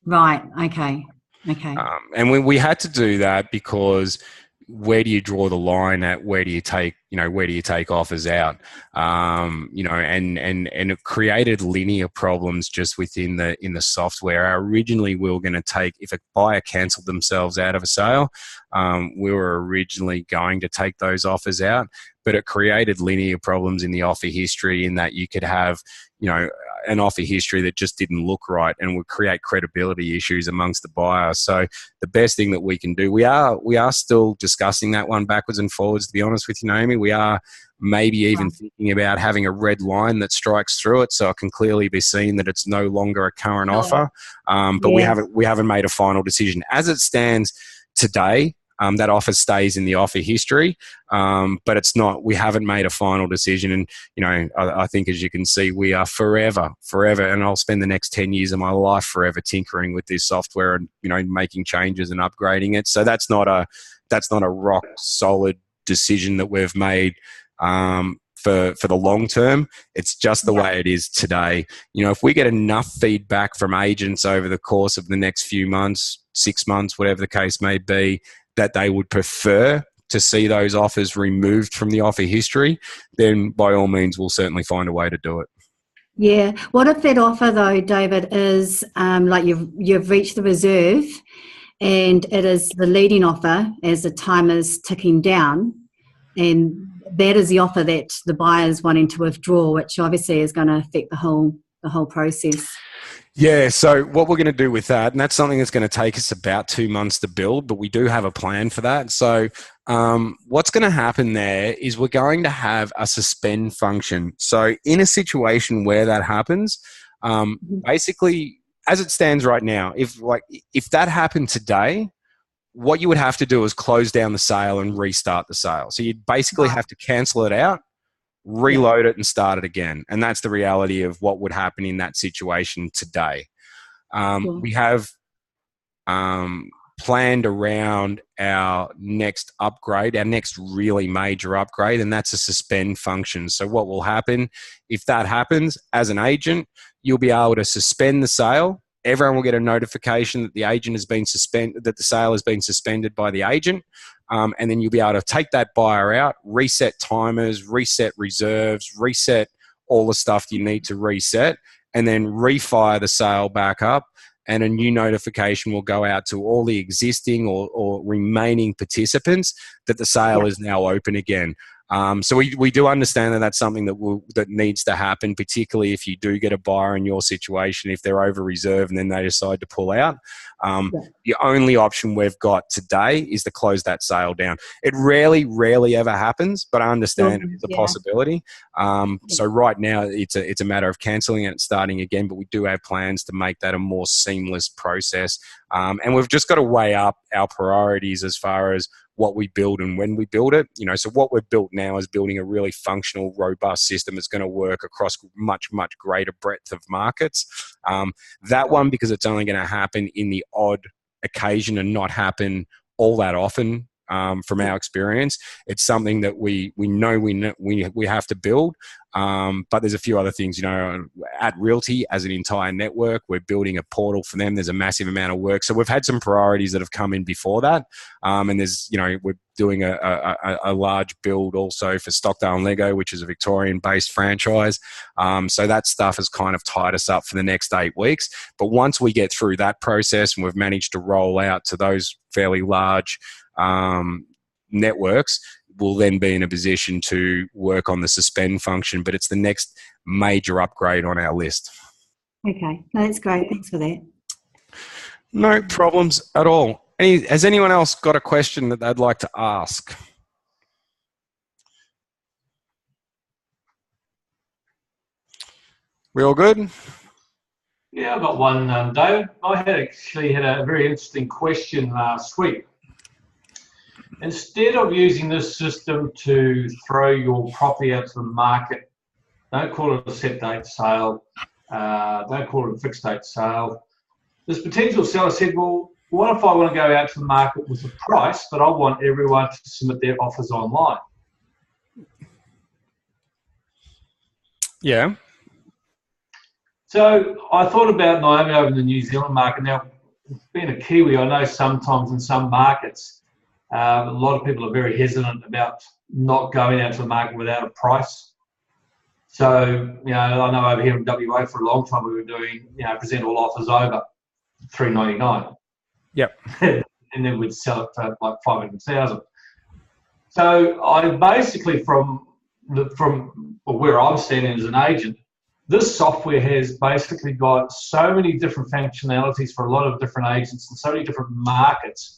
S3: Right, okay.
S1: And we had to do that because where do you draw the line at where do you take offers out? And it created linear problems just within the software. Originally, we were going to take, if a buyer cancelled themselves out of a sale, we were originally going to take those offers out, but it created linear problems in the offer history in that you could have, an offer history that just didn't look right and would create credibility issues amongst the buyer. So the best thing that we can do, we are still discussing that one backwards and forwards, to be honest with you, Naomi. We are maybe even thinking about having a red line that strikes through it so it can clearly be seen that it's no longer a current offer. But we haven't made a final decision. As it stands today, that offer stays in the offer history, but it's not. We haven't made a final decision, and I think, as you can see, we are forever, and I'll spend the next 10 years of my life forever tinkering with this software and making changes and upgrading it. So that's not a rock solid decision that we've made for the long term. It's just the way it is today. If we get enough feedback from agents over the course of the next few months, 6 months, whatever the case may be, that they would prefer to see those offers removed from the offer history, then by all means, we'll certainly find a way to do it.
S3: Yeah. What if that offer, though, David, is like you've reached the reserve and it is the leading offer as the time is ticking down, and that is the offer that the buyer's wanting to withdraw, which obviously is going to affect the whole process.
S1: Yeah, so what we're going to do with that, and that's something that's going to take us about 2 months to build, but we do have a plan for that. So what's going to happen there is we're going to have a suspend function. So in a situation where that happens, basically, as it stands right now, if that happened today, what you would have to do is close down the sale and restart the sale. So you'd basically have to cancel it out, reload it, and start it again. And that's the reality of what would happen in that situation today. We have planned around our next upgrade, our next really major upgrade, and that's a suspend function. So what will happen if that happens, as an agent, you'll be able to suspend the sale. Everyone will get a notification that the agent has been suspended, that the sale has been suspended by the agent. And then you'll be able to take that buyer out, reset timers, reset reserves, reset all the stuff you need to reset, and then refire the sale back up. And a new notification will go out to all the existing or remaining participants that the sale is now open again. So we do understand that that's something that needs to happen, particularly if you do get a buyer in your situation, if they're over reserved and then they decide to pull out. The only option we've got today is to close that sale down. It rarely ever happens, but I understand it's a possibility. So right now it's a matter of cancelling it and starting again, but we do have plans to make that a more seamless process. And we've just got to weigh up our priorities as far as what we build and when we build it. So what we've built now is building a really functional, robust system that's going to work across much greater breadth of markets. That one, because it's only going to happen in the odd occasion and not happen all that often. From our experience, it's something that we know we have to build. But there's a few other things, at Realty as an entire network, we're building a portal for them. There's a massive amount of work. So we've had some priorities that have come in before that. And there's, we're doing a large build also for Stockdale and Lego, which is a Victorian-based franchise. So that stuff has kind of tied us up for the next 8 weeks. But once we get through that process and we've managed to roll out to those fairly large networks, will then be in a position to work on the suspend function, but it's the next major upgrade on our list.
S3: Okay, no, that's great. Thanks for that.
S1: No problems at all. Has anyone else got a question that they'd like to ask? We all good?
S2: Yeah, I've got one, David. I actually had a very interesting question last week. Instead of using this system to throw your property out to the market, don't call it a set date sale, don't call it a fixed date sale. This potential seller said, well, what if I want to go out to the market with a price, but I want everyone to submit their offers online?
S1: Yeah.
S2: So I thought about Naomi over in the New Zealand market. Now, being a Kiwi, I know sometimes in some markets, a lot of people are very hesitant about not going out to the market without a price. So, I know over here in WA for a long time we were doing, present all offers over $399.
S1: Yep.
S2: And then we'd sell it for like $500,000. So I basically, from where I'm standing as an agent, this software has basically got so many different functionalities for a lot of different agents and so many different markets.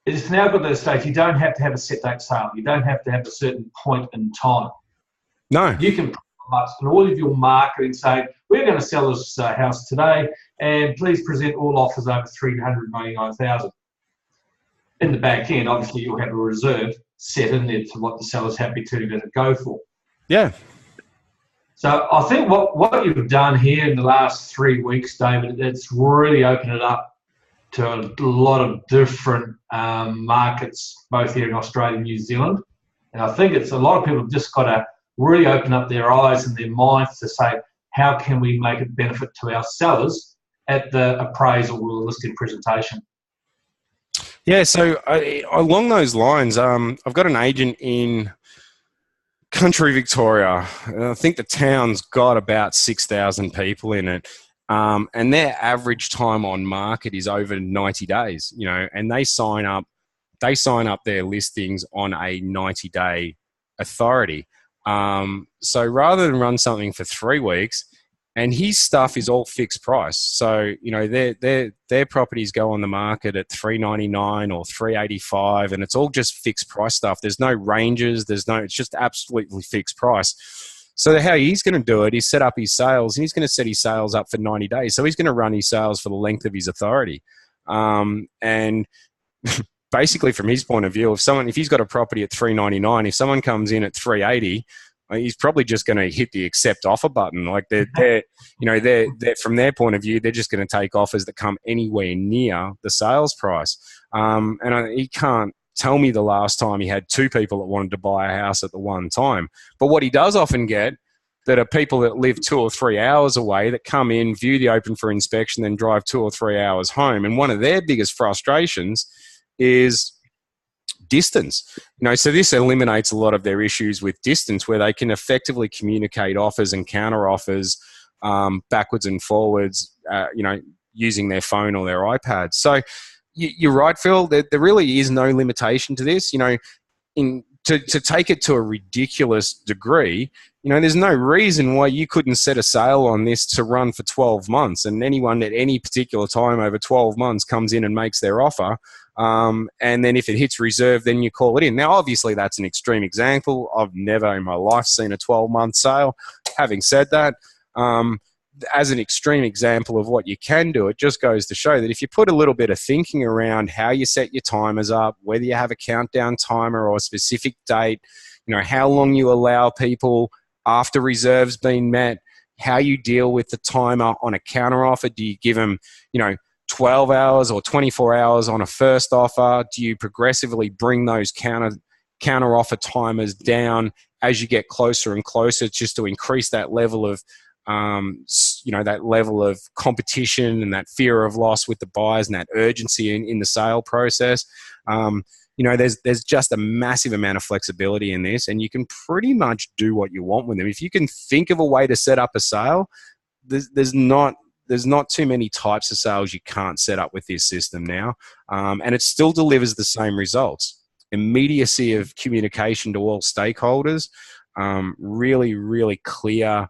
S2: It's now got to the stage you don't have to have a set date sale. You don't have to have a certain point in time.
S1: No.
S2: You can in all of your marketing say, we're going to sell this house today and please present all offers over $399,000. In the back end, obviously you'll have a reserve set in there to what the seller's happy to go for.
S1: Yeah.
S2: So I think what you've done here in the last 3 weeks, David, it's really opened it up to a lot of different markets, both here in Australia and New Zealand. And I think it's a lot of people have just got to really open up their eyes and their minds to say, how can we make it benefit to our sellers at the appraisal or the listing presentation?
S1: Yeah, so along those lines, I've got an agent in country Victoria. I think the town's got about 6,000 people in it. And their average time on market is over 90 days, and they sign up their listings on a 90-day authority. So rather than run something for 3 weeks, and his stuff is all fixed price. So, you know, their properties go on the market at $399 or $385, and it's all just fixed price stuff. There's no ranges. It's just absolutely fixed price. So how he's going to do it is set up his sales, and he's going to set his sales up for 90 days. So he's going to run his sales for the length of his authority. And basically from his point of view, if he's got a property at $399, if someone comes in at $380, he's probably just going to hit the accept offer button. Like they're from their point of view, they're just going to take offers that come anywhere near the sales price. He can't tell me the last time he had 2 people that wanted to buy a house at the one time. But what he does often get that are people that live 2 or 3 hours away that come in, view the open for inspection, then drive 2 or 3 hours home. And one of their biggest frustrations is distance. You know, so this eliminates a lot of their issues with distance, where they can effectively communicate offers and counter offers backwards and forwards, using their phone or their iPad. So you're right, Phil. There really is no limitation to this. You know, to take it to a ridiculous degree, you know, there's no reason why you couldn't set a sale on this to run for 12 months, and anyone at any particular time over 12 months comes in and makes their offer. And then if it hits reserve, then you call it in. Now, obviously, that's an extreme example. I've never in my life seen a 12-month sale. Having said that, as an extreme example of what you can do, it just goes to show that if you put a little bit of thinking around how you set your timers up, whether you have a countdown timer or a specific date, you know, how long you allow people after reserves been met, how you deal with the timer on a counter offer. Do you give them, 12 hours or 24 hours on a first offer? Do you progressively bring those counter offer timers down as you get closer and closer, just to increase that level of that level of competition and that fear of loss with the buyers and that urgency in the sale process? There's just a massive amount of flexibility in this, and you can pretty much do what you want with them. If you can think of a way to set up a sale, there's not too many types of sales you can't set up with this system now, and it still delivers the same results. Immediacy of communication to all stakeholders, really, really clear,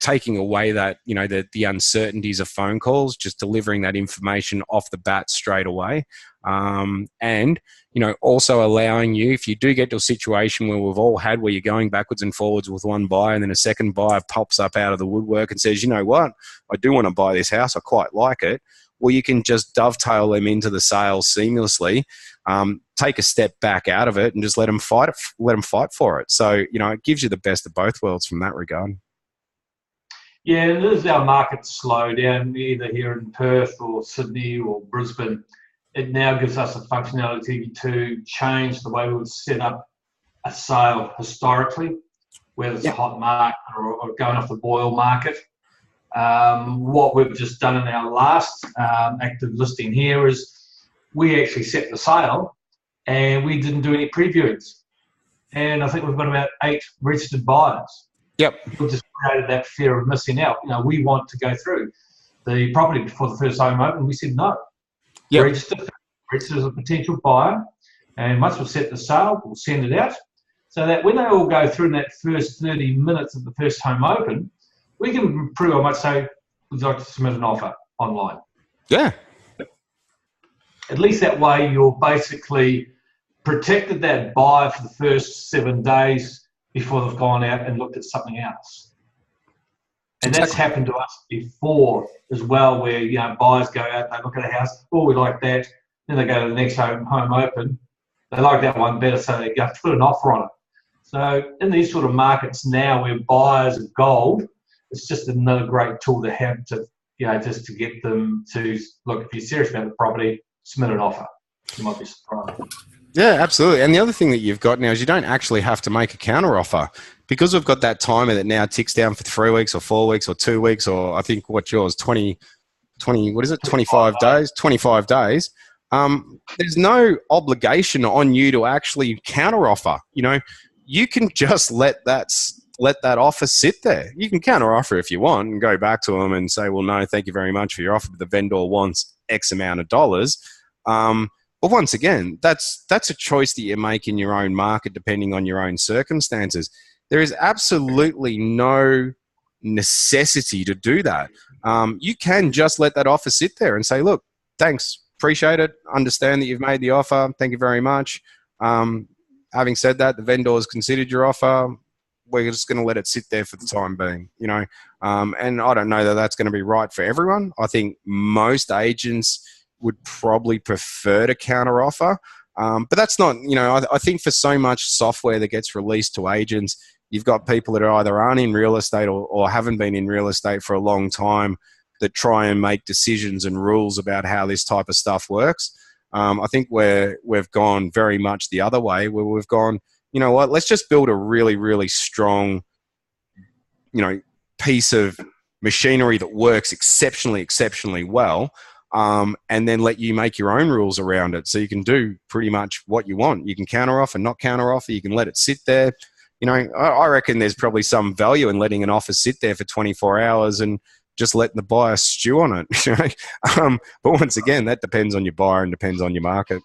S1: taking away that, the uncertainties of phone calls, just delivering that information off the bat straight away. And, also allowing you, if you do get to a situation where we've all had, where you're going backwards and forwards with one buyer and then a second buyer pops up out of the woodwork and says, you know what, I do want to buy this house, I quite like it. Well, you can just dovetail them into the sale seamlessly, take a step back out of it and just let them fight for it. So, it gives you the best of both worlds from that regard.
S2: Yeah, as our markets slow down, either here in Perth or Sydney or Brisbane, it now gives us the functionality to change the way we would set up a sale historically, whether it's a hot market or going off the boil market. What we've just done in our last active listing here is we actually set the sale and we didn't do any previewings. And I think we've got about 8 registered buyers.
S1: Yep.
S2: We just created that fear of missing out. We want to go through the property before the first home open. We said no.
S1: Yep.
S2: Register as a potential buyer, and once we've set the sale, we'll send it out, so that when they all go through in that first 30 minutes of the first home open, we can pretty much say, would you like to submit an offer online?
S1: Yeah.
S2: At least that way you're basically protected that buyer for the first 7 days before they've gone out and looked at something else. And that's happened to us before as well, where buyers go out, they look at a house, oh, we like that, then they go to the next home open, they like that one better, so they go put an offer on it. So in these sort of markets now where buyers are gold, it's just another great tool to have to, just to get them to look, if you're serious about the property, submit an offer. You might be surprised.
S1: Yeah, absolutely. And the other thing that you've got now is you don't actually have to make a counter offer, because we've got that timer that now ticks down for 3 weeks or 4 weeks or 2 weeks, or I think what's yours, 20, what is it, 25 days, 25 days. There's no obligation on you to actually counter offer. You can just let that offer sit there. You can counter offer if you want and go back to them and say, well, no, thank you very much for your offer, but the vendor wants X amount of dollars. But once again, that's a choice that you make in your own market depending on your own circumstances. There is absolutely no necessity to do that. You can just let that offer sit there and say, look, thanks, appreciate it, understand that you've made the offer, thank you very much. Having said that, the vendor has considered your offer. We're just going to let it sit there for the time being, you know. And I don't know that that's going to be right for everyone. I think most agents would probably prefer to counteroffer. But that's not, you know, I think for so much software that gets released to agents, you've got people that are either aren't in real estate or haven't been in real estate for a long time that try and make decisions and rules about how this type of stuff works. I think we've gone very much the other way, where we've gone, you know what, let's just build a really, really strong, you know, piece of machinery that works exceptionally well, and then let you make your own rules around it. So you can do pretty much what you want. You can counteroffer, not counteroffer. You can let it sit there. You know, I reckon there's probably some value in letting an offer sit there for 24 hours and just letting the buyer stew on it. But once again, that depends on your buyer and depends on your market.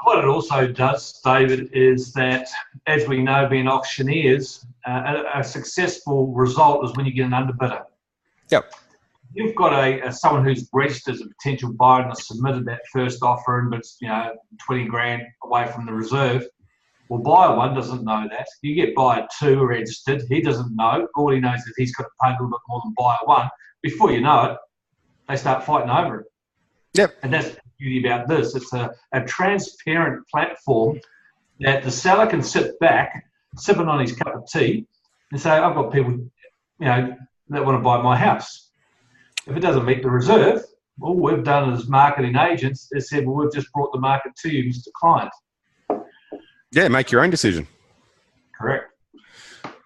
S2: What it also does, David, is that, as we know, being auctioneers, a successful result is when you get an underbidder.
S1: Yep.
S2: You've got someone who's registered as a potential buyer and has submitted that first offer, and it's, you know, 20 grand away from the reserve. Well, buyer one doesn't know that. You get buyer two registered. He doesn't know. All he knows is he's got to pay a little bit more than buyer one. Before you know it, they start fighting over it.
S1: Yep.
S2: And that's the beauty about this. It's a transparent platform that the seller can sit back, sipping on his cup of tea, and say, I've got people, you know, that want to buy my house. If it doesn't meet the reserve, all we've done as marketing agents is said, well, we've just brought the market to you, Mr. Client.
S1: Yeah, make your own decision.
S2: Correct.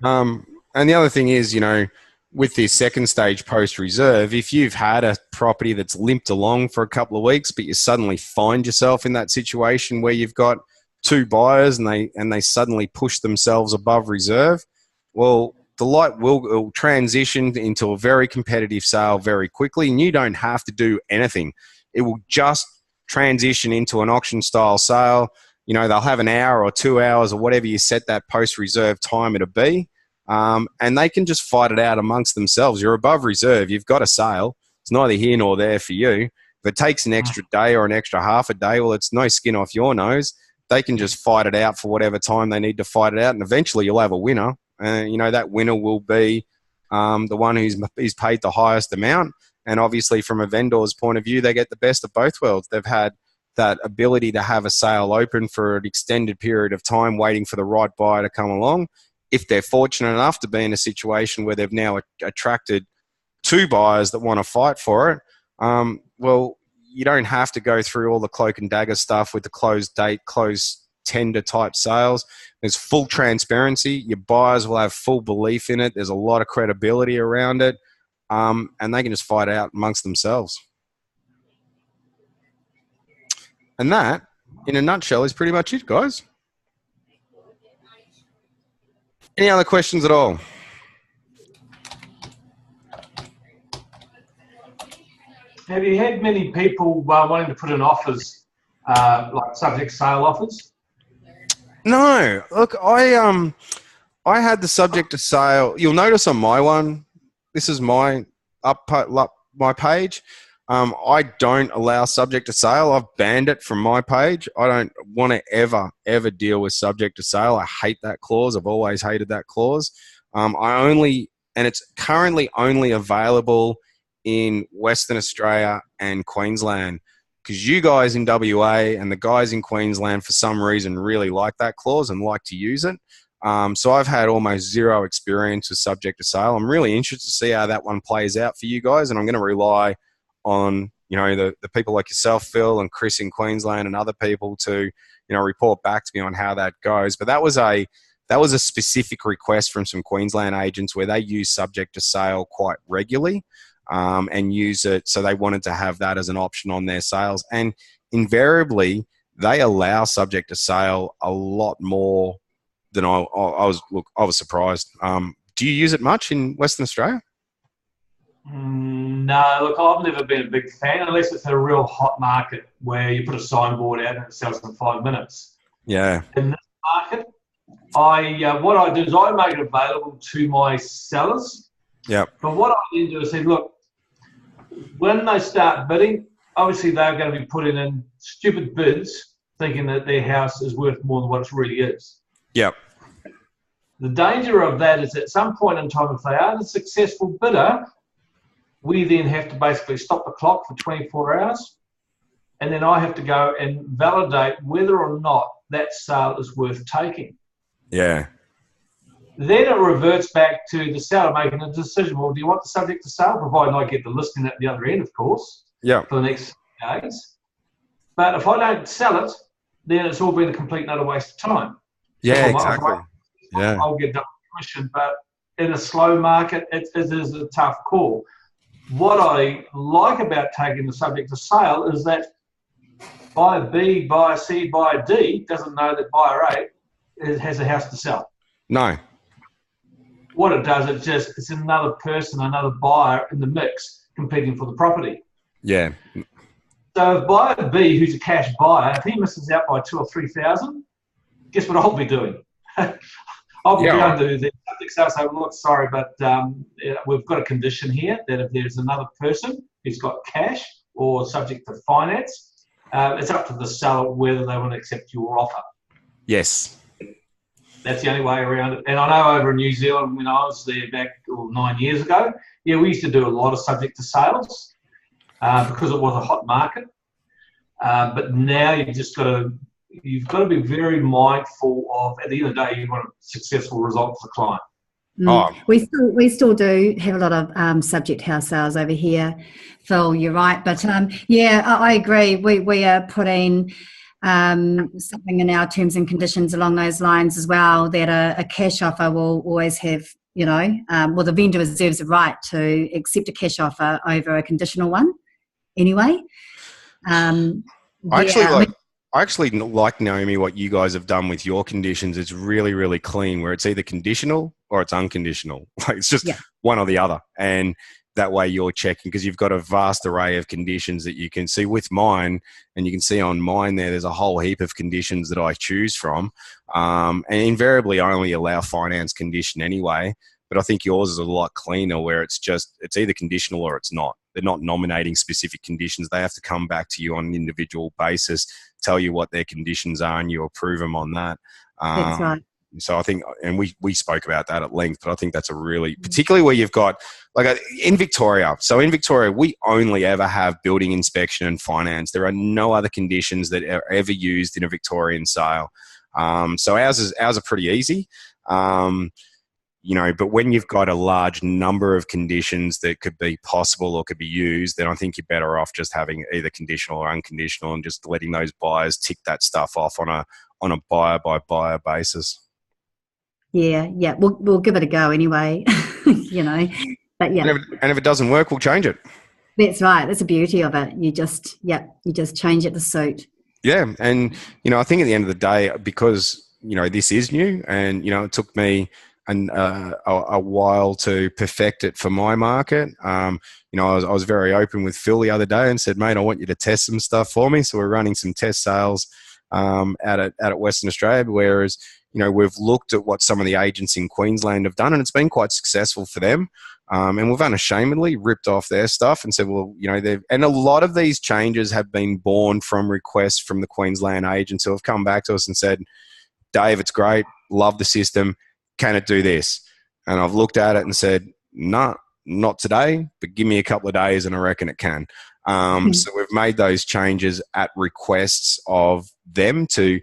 S1: And the other thing is, you know, with this second stage post-reserve, if you've had a property that's limped along for a couple of weeks, but you suddenly find yourself in that situation where you've got two buyers and they suddenly push themselves above reserve, well, the light will transition into a very competitive sale very quickly, and you don't have to do anything. It will just transition into an auction-style sale. You know, they'll have an hour or 2 hours or whatever you set that post-reserve timer to be. And they can just fight it out amongst themselves. You're above reserve. You've got a sale. It's neither here nor there for you. If it takes an extra day or an extra half a day, well, it's no skin off your nose. They can just fight it out for whatever time they need to fight it out, and eventually you'll have a winner. You know, that winner will be the one who's paid the highest amount. And obviously, from a vendor's point of view, they get the best of both worlds. They've had that ability to have a sale open for an extended period of time, waiting for the right buyer to come along. If they're fortunate enough to be in a situation where they've now attracted two buyers that want to fight for it, well, you don't have to go through all the cloak and dagger stuff with the closed date, closed tender type sales. There's full transparency. Your buyers will have full belief in it. There's a lot of credibility around it, and they can just fight out amongst themselves. And that, in a nutshell, is pretty much it, guys. Any other questions at all?
S2: Have you had many people wanting to put in offers, like subject sale offers?
S1: No. Look, I had the subject to sale. You'll notice on my one, this is my my page. I don't allow subject to sale. I've banned it from my page. I don't want to ever deal with subject to sale. I hate that clause. I've always hated that clause. And it's currently only available in Western Australia and Queensland, because you guys in WA and the guys in Queensland for some reason really like that clause and like to use it. So I've had almost zero experience with subject to sale. I'm really interested to see how that one plays out for you guys, and I'm going to rely on, you know, the people like yourself, Phil, and Chris in Queensland and other people to, you know, report back to me on how that goes. But that was a specific request from some Queensland agents where they use subject to sale quite regularly, and use it. So they wanted to have that as an option on their sales, and invariably they allow subject to sale a lot more than I was. Look, I was surprised. Do you use it much in Western Australia?
S2: No, look, I've never been a big fan unless it's a real hot market where you put a signboard out and it sells in 5 minutes.
S1: Yeah.
S2: In this market, what I do is I make it available to my sellers.
S1: Yep.
S2: But what I then do is say, look, when they start bidding, obviously they're going to be putting in stupid bids, thinking that their house is worth more than what it really is.
S1: Yep.
S2: The danger of that is at some point in time, if they are the successful bidder, we then have to basically stop the clock for 24 hours. And then I have to go and validate whether or not that sale is worth taking.
S1: Yeah.
S2: Then it reverts back to the seller making a decision. Well, do you want the subject to sale? Provided I get the listing at the other end, of course,
S1: Yeah.
S2: for the next days. But if I don't sell it, then it's all been a complete and utter waste of time.
S1: Yeah, exactly. Yeah.
S2: I'll get double commission, but in a slow market, it is a tough call. What I like about taking the subject to sale is that buyer B, buyer C, buyer D doesn't know that buyer A has a house to sell.
S1: No.
S2: What it does, it's another person, another buyer in the mix competing for the property.
S1: Yeah.
S2: So if buyer B, who's a cash buyer, if he misses out by 2,000 or 3,000, guess what I'll be doing? I'll be going to the subject sale, say, look, sorry, but we've got a condition here that if there's another person who's got cash or subject to finance, it's up to the seller whether they want to accept your offer.
S1: Yes.
S2: That's the only way around it. And I know over in New Zealand, when I was there back 9 years ago, yeah, we used to do a lot of subject to sales because it was a hot market. But now you've got to be very mindful of, at the end of the day, you want a successful result for the client.
S3: We still do have a lot of subject house sales over here, Phil. You're right, but I agree. We are putting something in our terms and conditions along those lines as well, that a cash offer will always have, the vendor reserves the right to accept a cash offer over a conditional one anyway.
S1: I actually like, Naomi, what you guys have done with your conditions. It's really, really clean, where it's either conditional or it's unconditional. Like, it's just one or the other. And that way you're checking, because you've got a vast array of conditions that you can see with mine, and you can see on mine there's a whole heap of conditions that I choose from. And invariably I only allow finance condition anyway, but I think yours is a lot cleaner, where it's either conditional or it's not. They're not nominating specific conditions. They have to come back to you on an individual basis, tell you what their conditions are, and you approve them on that.
S3: That's right.
S1: So I think, and we spoke about that at length, but I think that's a really, particularly where you've got, in Victoria. So in Victoria, we only ever have building inspection and finance. There are no other conditions that are ever used in a Victorian sale. So ours are pretty easy. But when you've got a large number of conditions that could be possible or could be used, then I think you're better off just having either conditional or unconditional, and just letting those buyers tick that stuff off on a buyer by buyer basis.
S3: Yeah, we'll give it a go anyway, But yeah,
S1: and if it doesn't work, we'll change it.
S3: That's right. That's the beauty of it. You just change it to suit.
S1: Yeah, and I think at the end of the day, because this is new, and it took me a while to perfect it for my market. I was very open with Phil the other day and said, mate, I want you to test some stuff for me. So we're running some test sales out at Western Australia, whereas we've looked at what some of the agents in Queensland have done, and it's been quite successful for them. And we've unashamedly ripped off their stuff and said, well, and a lot of these changes have been born from requests from the Queensland agents who have come back to us and said, Dave, it's great, love the system, can it do this? And I've looked at it and said, no, not today, but give me a couple of days and I reckon it can. So we've made those changes at requests of them to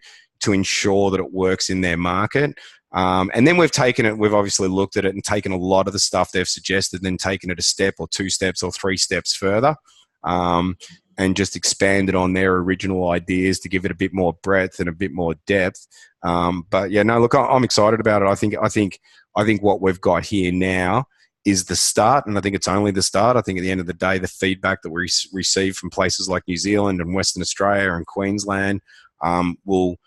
S1: ensure that it works in their market. And then we've obviously looked at it and taken a lot of the stuff they've suggested, then taken it a step or 2 steps or 3 steps further, and just expanded on their original ideas to give it a bit more breadth and a bit more depth. But yeah, no, look, I'm excited about it. I think what we've got here now is the start, and I think it's only the start. I think at the end of the day, the feedback that we receive from places like New Zealand and Western Australia and Queensland will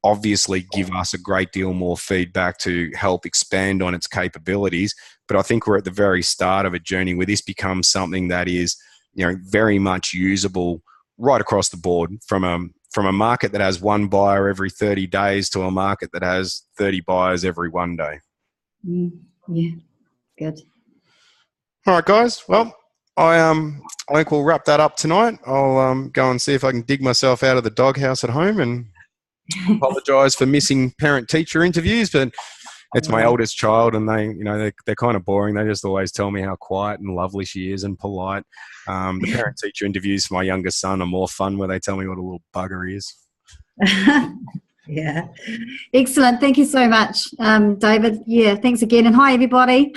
S1: obviously give us a great deal more feedback to help expand on its capabilities. But I think we're at the very start of a journey where this becomes something that is, very much usable right across the board, from a market that has one buyer every 30 days to a market that has 30 buyers every 1 day.
S3: Yeah, good.
S1: All right, guys. Well, I think we'll wrap that up tonight. I'll go and see if I can dig myself out of the doghouse at home, and apologise for missing parent-teacher interviews, but it's my oldest child, and they're kind of boring. They just always tell me how quiet and lovely she is and polite. The parent-teacher interviews for my youngest son are more fun, where they tell me what a little bugger he is.
S3: Yeah, excellent. Thank you so much, David. Yeah, thanks again, and hi everybody.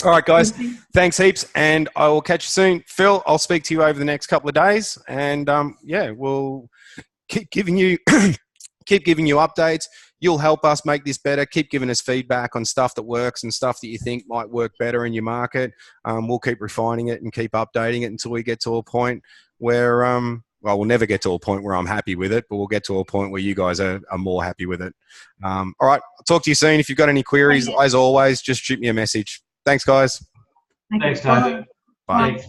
S1: All right, guys. Thanks heaps, and I will catch you soon. Phil, I'll speak to you over the next couple of days, and we'll keep giving you updates. You'll help us make this better. Keep giving us feedback on stuff that works and stuff that you think might work better in your market. We'll keep refining it and keep updating it until we get to a point where, we'll never get to a point where I'm happy with it, but we'll get to a point where you guys are more happy with it. All right, I'll talk to you soon. If you've got any queries, as always, just shoot me a message. Thanks, guys.
S2: Thanks, David.
S1: Bye.
S2: Thanks.